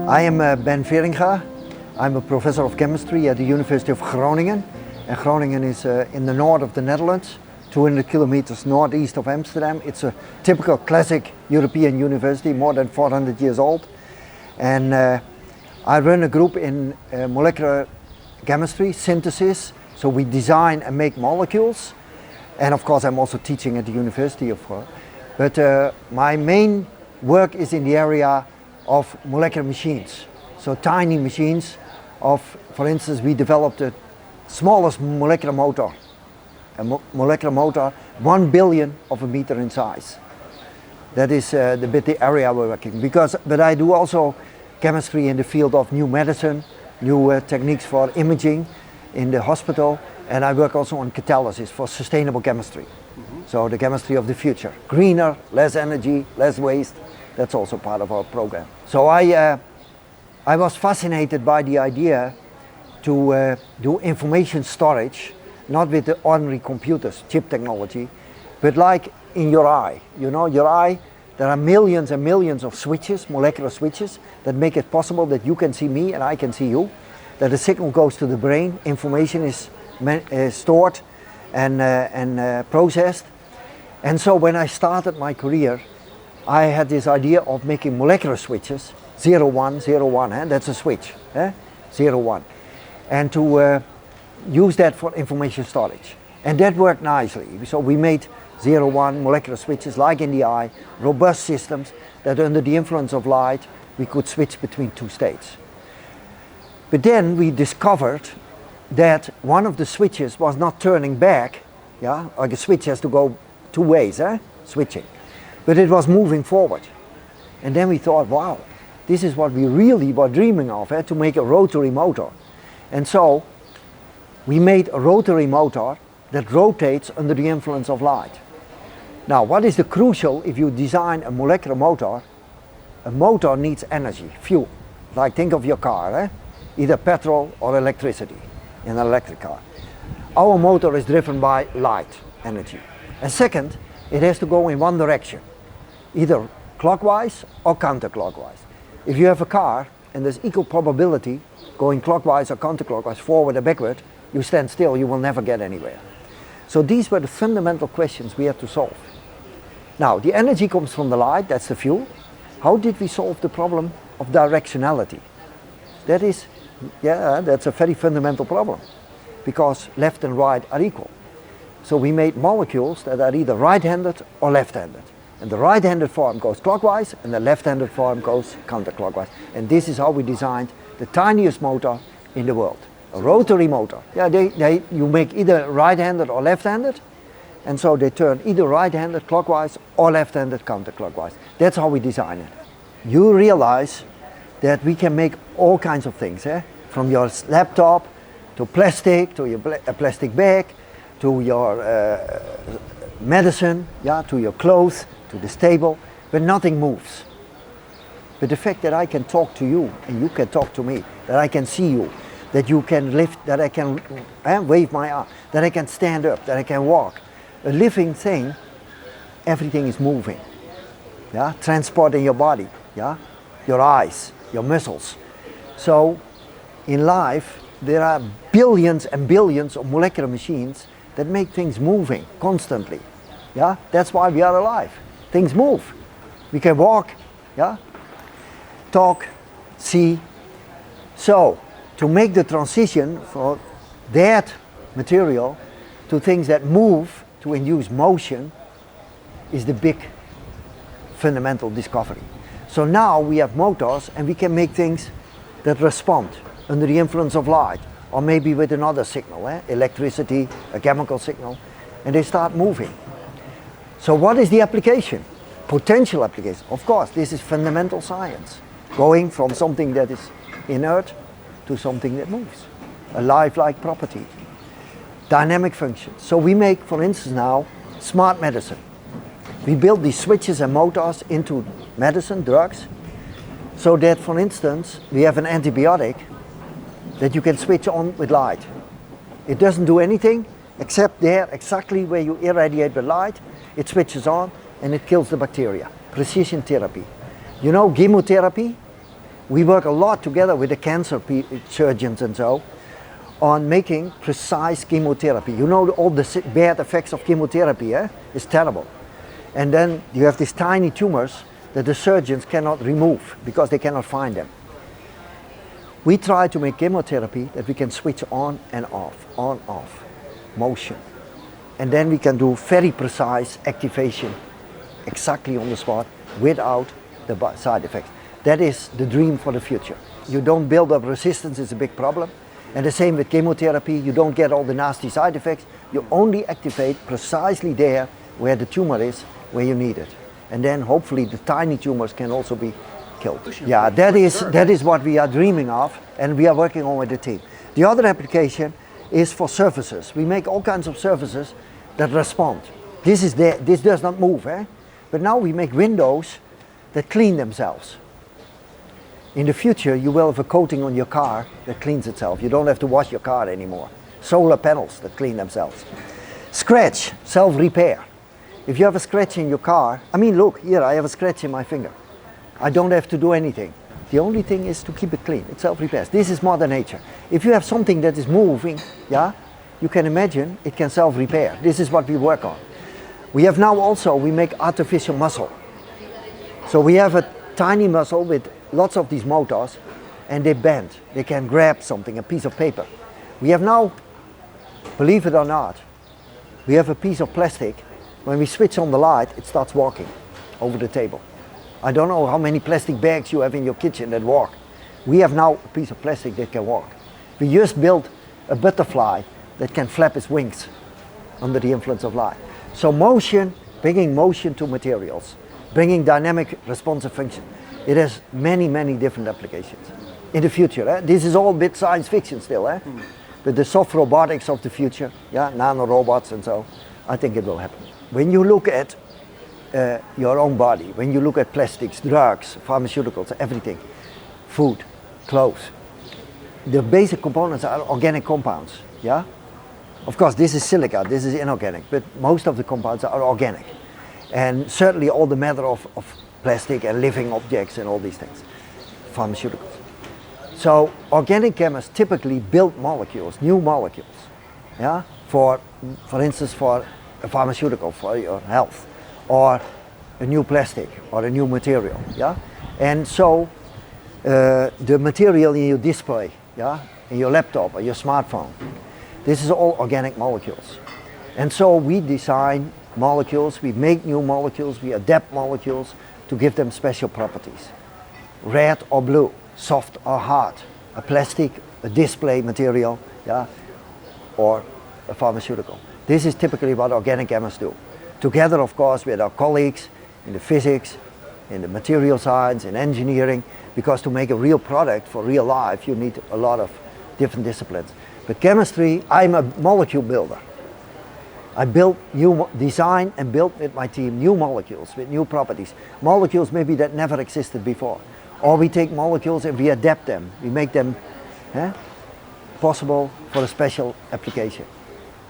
I am Ben Feringa. I'm a professor of chemistry at the University of Groningen. And Groningen is in the north of the Netherlands, 200 kilometers northeast of Amsterdam. It's a typical classic European university, more than 400 years old. And I run a group in molecular chemistry, synthesis. So we design and make molecules. And of course I'm also teaching at the University of Groningen. But my main work is in the area of molecular machines. So tiny machines of, for instance, we developed the smallest molecular motor. A molecular motor 1 billion of a meter in size. That is the area we're working. But I do also chemistry in the field of new medicine, new techniques for imaging in the hospital, and I work also on catalysis for sustainable chemistry. So the chemistry of the future. Greener, less energy, less waste. That's also part of our program. So I was fascinated by the idea to do information storage, not with the ordinary computers, chip technology, but like in your eye. You know, your eye, there are millions and millions of switches, molecular switches, that make it possible that you can see me and I can see you, that the signal goes to the brain, information is stored and processed. And so when I started my career, I had this idea of making molecular switches, 0, 1, 0, 1, that's a switch, 0, 1. And to use that for information storage. And that worked nicely. So we made 0, 1 molecular switches like in the eye, robust systems that under the influence of light, we could switch between two states. But then we discovered that one of the switches was not turning back, like a switch has to go two ways, switching. But it was moving forward. And then we thought, wow, this is what we really were dreaming of, to make a rotary motor. And so we made a rotary motor that rotates under the influence of light. Now, what is the crucial if you design a molecular motor? A motor needs energy, fuel. Like think of your car, either petrol or electricity in an electric car. Our motor is driven by light energy. And second, it has to go in one direction, either clockwise or counterclockwise. If you have a car and there's equal probability going clockwise or counterclockwise, forward or backward, you stand still, you will never get anywhere. So these were the fundamental questions we had to solve. Now, the energy comes from the light, that's the fuel. How did we solve the problem of directionality? That is, that's a very fundamental problem, because left and right are equal. So we made molecules that are either right-handed or left-handed. And the right-handed form goes clockwise and the left-handed form goes counterclockwise. And this is how we designed the tiniest motor in the world. A rotary motor. You make either right-handed or left-handed, and so they turn either right-handed clockwise or left-handed counterclockwise. That's how we design it. You realize that we can make all kinds of things, from your laptop to plastic, to your plastic bag, to your medicine, to your clothes, to this table, but nothing moves. But the fact that I can talk to you and you can talk to me, that I can see you, that you can lift, that I can wave my arm, that I can stand up, that I can walk. A living thing, everything is moving. Transport in your body, your eyes, your muscles. So in life, there are billions and billions of molecular machines that make things moving constantly. That's why we are alive. Things move. We can walk, talk, see. So to make the transition for that material to things that move, to induce motion, is the big fundamental discovery. So now we have motors and we can make things that respond under the influence of light, or maybe with another signal, electricity, a chemical signal, and they start moving. So what is the application? Potential application. Of course, this is fundamental science, going from something that is inert to something that moves, a lifelike property, dynamic functions. So we make, for instance now, smart medicine. We build these switches and motors into medicine, drugs, so that, for instance, we have an antibiotic that you can switch on with light. It doesn't do anything except there, exactly where you irradiate the light, it switches on and it kills the bacteria. Precision therapy. You know chemotherapy? We work a lot together with the cancer surgeons and so on making precise chemotherapy. You know all the bad effects of chemotherapy, eh? It's terrible. And then you have these tiny tumors that the surgeons cannot remove because they cannot find them. We try to make chemotherapy that we can switch on and off, motion. And then we can do very precise activation exactly on the spot without the side effects. That is the dream for the future. You don't build up resistance, it's a big problem. And the same with chemotherapy, you don't get all the nasty side effects. You only activate precisely there where the tumor is, where you need it. And then hopefully the tiny tumors can also be killed. Yeah, that is what we are dreaming of, and we are working on with the team. The other application is for surfaces. We make all kinds of surfaces that respond. This is there, this does not move, eh? But now we make windows that clean themselves. In the future, you will have a coating on your car that cleans itself. You don't have to wash your car anymore. Solar panels that clean themselves. Scratch, self-repair. If you have a scratch in your car, I mean, look, here I have a scratch in my finger. I don't have to do anything. The only thing is to keep it clean. It self-repairs. This is Mother Nature. If you have something that is moving, yeah, you can imagine it can self-repair. This is what we work on. We have now also, we make artificial muscle. So we have a tiny muscle with lots of these motors, and they bend. They can grab something, a piece of paper. We have now, believe it or not, we have a piece of plastic. When we switch on the light, it starts walking over the table. I don't know how many plastic bags you have in your kitchen that walk. We have now a piece of plastic that can walk. We just built a butterfly that can flap its wings under the influence of light. So motion, bringing motion to materials, bringing dynamic responsive function. It has many, many different applications in the future. Eh? This is all a bit science fiction still, eh? But the soft robotics of the future, yeah, nano robots and so, I think it will happen. When you look at your own body, when you look at plastics, drugs, pharmaceuticals, everything, food, clothes, the basic components are organic compounds, yeah? Of course, this is silica, this is inorganic, but most of the compounds are organic. And certainly all the matter of plastic and living objects and all these things, pharmaceuticals. So organic chemists typically build molecules, new molecules, yeah? For instance, for a pharmaceutical, for your health, or a new plastic, or a new material, yeah? And so the material in your display, yeah? In your laptop or your smartphone, this is all organic molecules. And so we design molecules, we make new molecules, we adapt molecules to give them special properties. Red or blue, soft or hard, a plastic, a display material, yeah, or a pharmaceutical. This is typically what organic chemists do. Together, of course, with our colleagues in the physics, in the material science, in engineering, because to make a real product for real life, you need a lot of different disciplines. But chemistry, I'm a molecule builder. I design and build with my team new molecules with new properties. Molecules maybe that never existed before. Or we take molecules and we adapt them. We make them possible for a special application.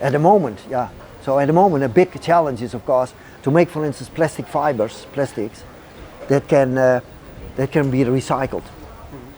At the moment, yeah. So at the moment, a big challenge is, of course, to make, for instance, plastic fibers, plastics, that can be recycled.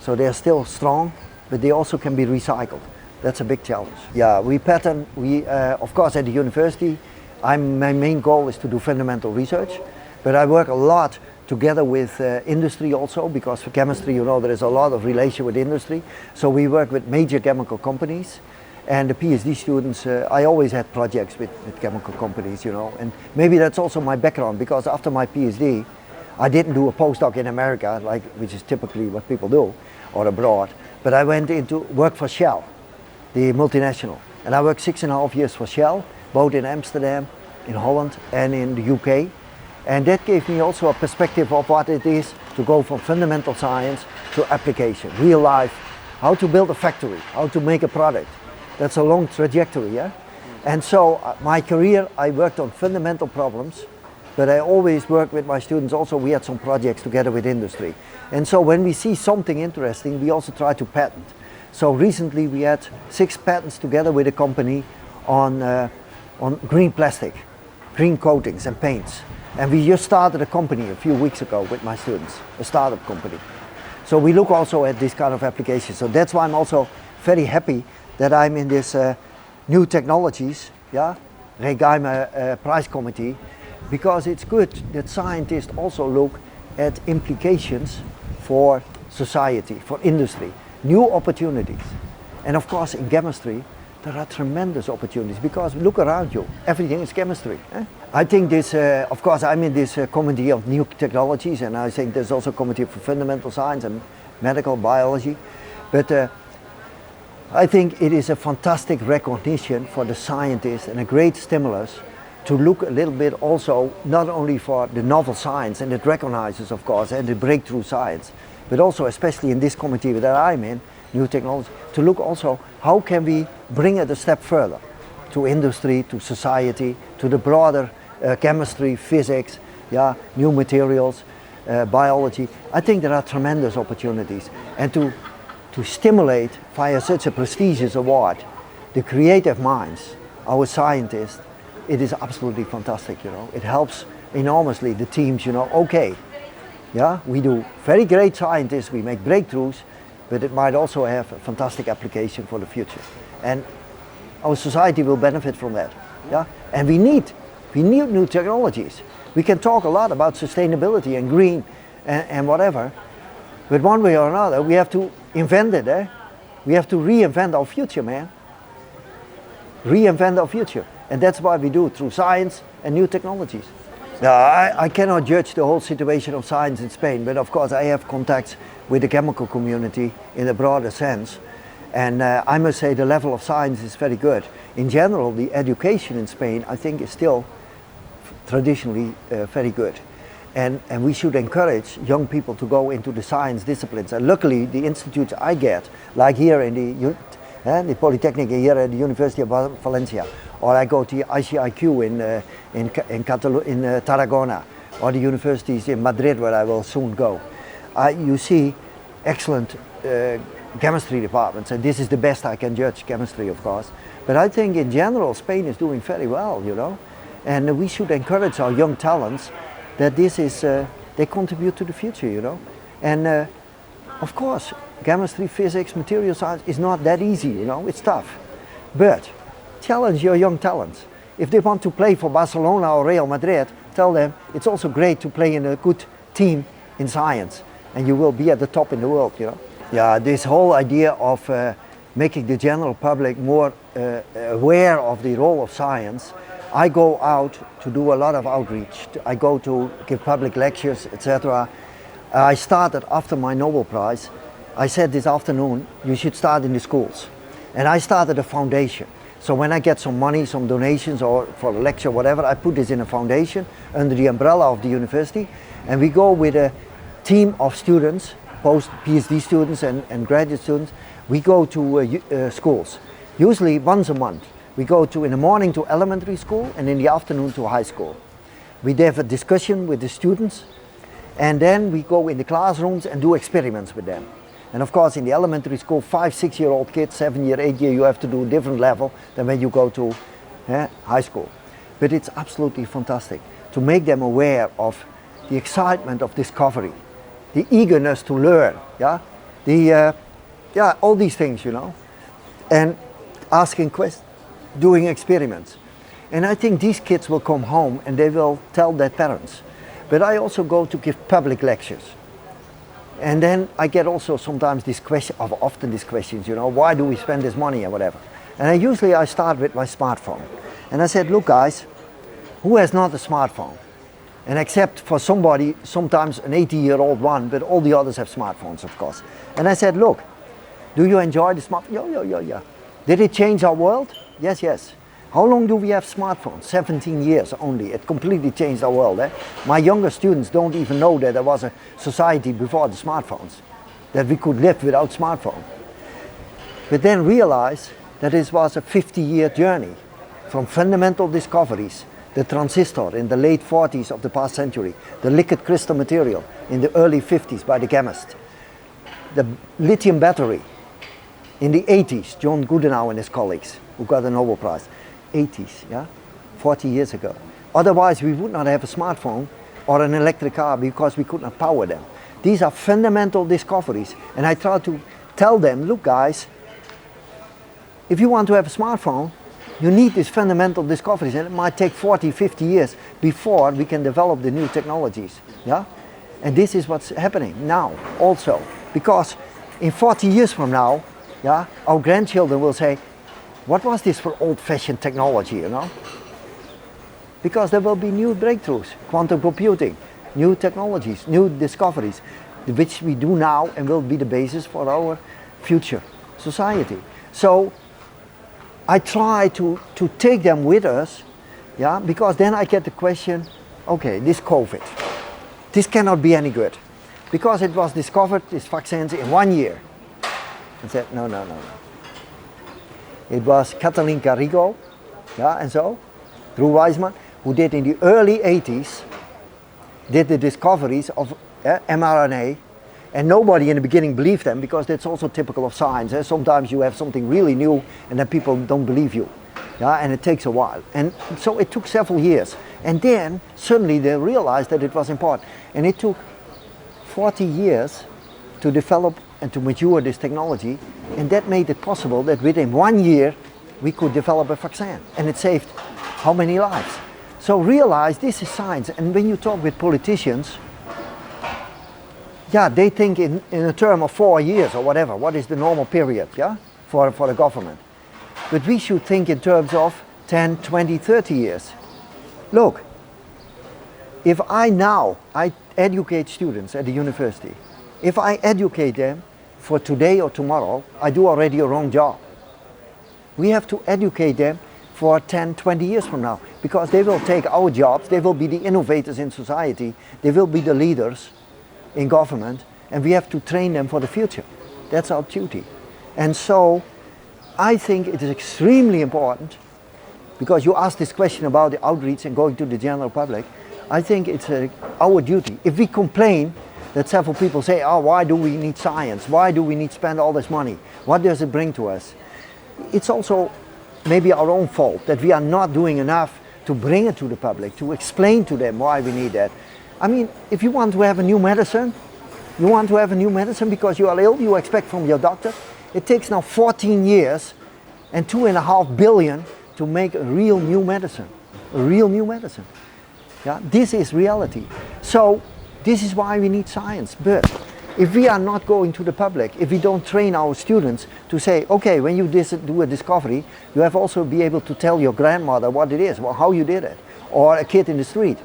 So they are still strong, but they also can be recycled. That's a big challenge. Yeah, of course, at the university, my main goal is to do fundamental research, but I work a lot together with industry also, because for chemistry, you know, there is a lot of relation with industry. So we work with major chemical companies, and the PhD students, I always had projects with chemical companies, you know, and maybe that's also my background, because after my PhD, I didn't do a postdoc in America, which is typically what people do, or abroad, but I went into work for Shell, the multinational. And I worked 6.5 years for Shell, both in Amsterdam, in Holland, and in the UK. And that gave me also a perspective of what it is to go from fundamental science to application, real life, how to build a factory, how to make a product. That's a long trajectory, yeah? And so my career, I worked on fundamental problems, but I always worked with my students also. We had some projects together with industry. And so when we see something interesting, we also try to patent. So recently we had 6 patents together with a company on green plastic, green coatings and paints. And we just started a company a few weeks ago with my students, a startup company. So we look also at this kind of application. So that's why I'm also very happy that I'm in this new technologies, yeah, Rei Jaume prize committee, because it's good that scientists also look at implications for society, for industry, new opportunities. And of course in chemistry there are tremendous opportunities, because look around you, everything is chemistry. I think this, of course I'm in this committee of new technologies, and I think there's also a committee for fundamental science and medical biology, but I think it is a fantastic recognition for the scientists and a great stimulus to look a little bit also not only for the novel science, and it recognizes of course and the breakthrough science, but also especially in this committee that I'm in, new technology, to look also how can we bring it a step further to industry, to society, to the broader chemistry, physics, yeah, new materials, biology. I think there are tremendous opportunities, and to stimulate via such a prestigious award the creative minds, our scientists, it is absolutely fantastic, you know. It helps enormously the teams, you know, okay, yeah, we do very great scientists, we make breakthroughs, but it might also have a fantastic application for the future. And our society will benefit from that, yeah. And we need new technologies. We can talk a lot about sustainability and green and whatever, but one way or another we have to invent it, eh? We have to reinvent our future, man. Reinvent our future. And that's why we do it through science and new technologies. Now, I cannot judge the whole situation of science in Spain, but of course I have contacts with the chemical community in a broader sense. And I must say the level of science is very good. In general, the education in Spain, I think, is still traditionally very good. And we should encourage young people to go into the science disciplines. And luckily, the institutes I get, like here in the Polytechnic here at the University of Valencia, or I go to ICIQ in Tarragona, or the universities in Madrid where I will soon go. You see excellent chemistry departments, and this is the best I can judge chemistry, of course. But I think in general Spain is doing very well, you know, and we should encourage our young talents that this is, they contribute to the future, you know. And of course, chemistry, physics, material science is not that easy, you know, it's tough. But challenge your young talents. If they want to play for Barcelona or Real Madrid, tell them it's also great to play in a good team in science, and you will be at the top in the world, you know. Yeah, this whole idea of making the general public more aware of the role of science. I go out to do a lot of outreach. I go to give public lectures, etc. I started after my Nobel Prize. I said this afternoon, you should start in the schools. And I started a foundation. So when I get some money, some donations, or for a lecture, whatever, I put this in a foundation under the umbrella of the university. And we go with a team of students, post-PhD students and graduate students. We go to schools, usually once a month. We go in the morning to elementary school and in the afternoon to high school. We have a discussion with the students, and then we go in the classrooms and do experiments with them. And of course in the elementary school, 5-6-year-old kids, 7-year, 8-year, you have to do a different level than when you go to high school. But it's absolutely fantastic to make them aware of the excitement of discovery, the eagerness to learn, all these things, you know, and asking questions, doing experiments. And I think these kids will come home and they will tell their parents. But I also go to give public lectures. And then I get also sometimes often these questions, you know, why do we spend this money and whatever. And I start with my smartphone. And I said, look guys, who has not a smartphone? And except for somebody, sometimes an 80-year-old one, but all the others have smartphones, of course. And I said, look, do you enjoy the smartphone? Yeah. Did it change our world? Yes. How long do we have smartphones? 17 years only. It completely changed our world. My younger students don't even know that there was a society before the smartphones, that we could live without smartphone. But then realize that this was a 50-year journey from fundamental discoveries, the transistor in the late 40s of the past century, the liquid crystal material in the early 50s by the chemist, the lithium battery in the 80s, John Goodenow and his colleagues, who got the Nobel Prize, 80s, 40 years ago. Otherwise, we would not have a smartphone or an electric car because we could not power them. These are fundamental discoveries. And I try to tell them, look guys, if you want to have a smartphone, you need these fundamental discoveries, and it might take 40, 50 years before we can develop the new technologies. Yeah? And this is what's happening now also. Because in 40 years from now, yeah, our grandchildren will say, what was this for old-fashioned technology, you know? Because there will be new breakthroughs, quantum computing, new technologies, new discoveries, which we do now and will be the basis for our future society. So I try to take them with us, yeah, because then I get the question, okay, this COVID, this cannot be any good. Because it was discovered, these vaccines, in 1 year. I said, no. It was Kathleen Garrigo, yeah, and so, Drew Weissman, who did in the early 80s, did the discoveries of mRNA, and nobody in the beginning believed them, because that's also typical of science. Sometimes you have something really new and then people don't believe you, yeah, and it takes a while. And so it took several years. And then suddenly they realized that it was important. And it took 40 years to develop and to mature this technology, and that made it possible that within 1 year we could develop a vaccine, and it saved how many lives? So realize this is science. And when you talk with politicians, yeah, they think in a term of 4 years or whatever. What is the normal period, yeah, for the government? But we should think in terms of 10, 20, 30 years. Look, if I educate students at the university, if I educate them for today or tomorrow, I do already a wrong job. We have to educate them for 10, 20 years from now, because they will take our jobs, they will be the innovators in society, they will be the leaders in government, and we have to train them for the future. That's our duty. And so I think it is extremely important, because you asked this question about the outreach and going to the general public. I think it's our duty. If we complain that several people say, oh, why do we need science? Why do we need to spend all this money? What does it bring to us? It's also maybe our own fault that we are not doing enough to bring it to the public, to explain to them why we need that. I mean, if you want to have a new medicine, because you are ill, you expect from your doctor. It takes now 14 years and 2.5 billion to make a real new medicine. Yeah, this is reality. So this is why we need science. But if we are not going to the public, if we don't train our students to say, okay, when you do a discovery, you have also be able to tell your grandmother what it is, or how you did it, or a kid in the street.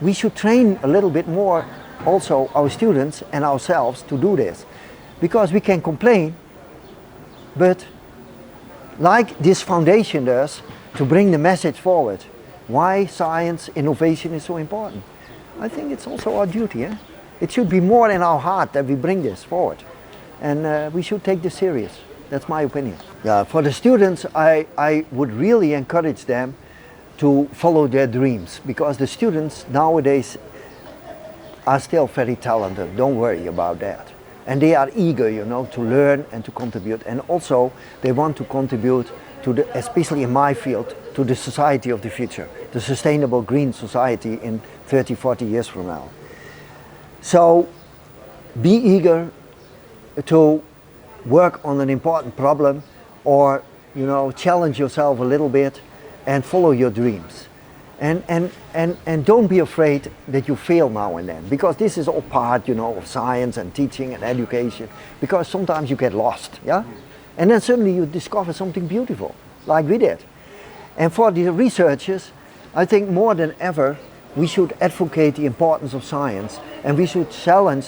We should train a little bit more also our students and ourselves to do this. Because we can complain, but like this foundation does, to bring the message forward, why science, innovation is so important. I think it's also our duty. Eh? It should be more in our heart that we bring this forward. And we should take this serious. That's my opinion. Yeah, for the students, I would really encourage them to follow their dreams, because the students nowadays are still very talented. Don't worry about that. And they are eager, you know, to learn and to contribute. And also they want to contribute to the, especially in my field, to the society of the future, the sustainable green society in 30, 40 years from now. So be eager to work on an important problem, or, you know, challenge yourself a little bit and follow your dreams. And don't be afraid that you fail now and then, because this is all part, you know, of science and teaching and education, because sometimes you get lost, yeah? And then suddenly you discover something beautiful, like we did. And for the researchers, I think more than ever, we should advocate the importance of science, and we should challenge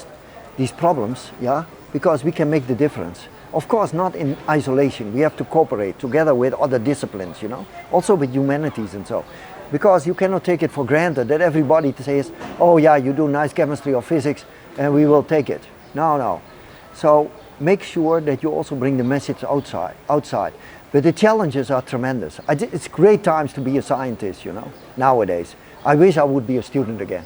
these problems, yeah, because we can make the difference. Of course, not in isolation. We have to cooperate together with other disciplines, you know, also with humanities and so. Because you cannot take it for granted that everybody says, oh yeah, you do nice chemistry or physics and we will take it. No. So make sure that you also bring the message outside. But the challenges are tremendous. It's great times to be a scientist, you know, nowadays. I wish I would be a student again.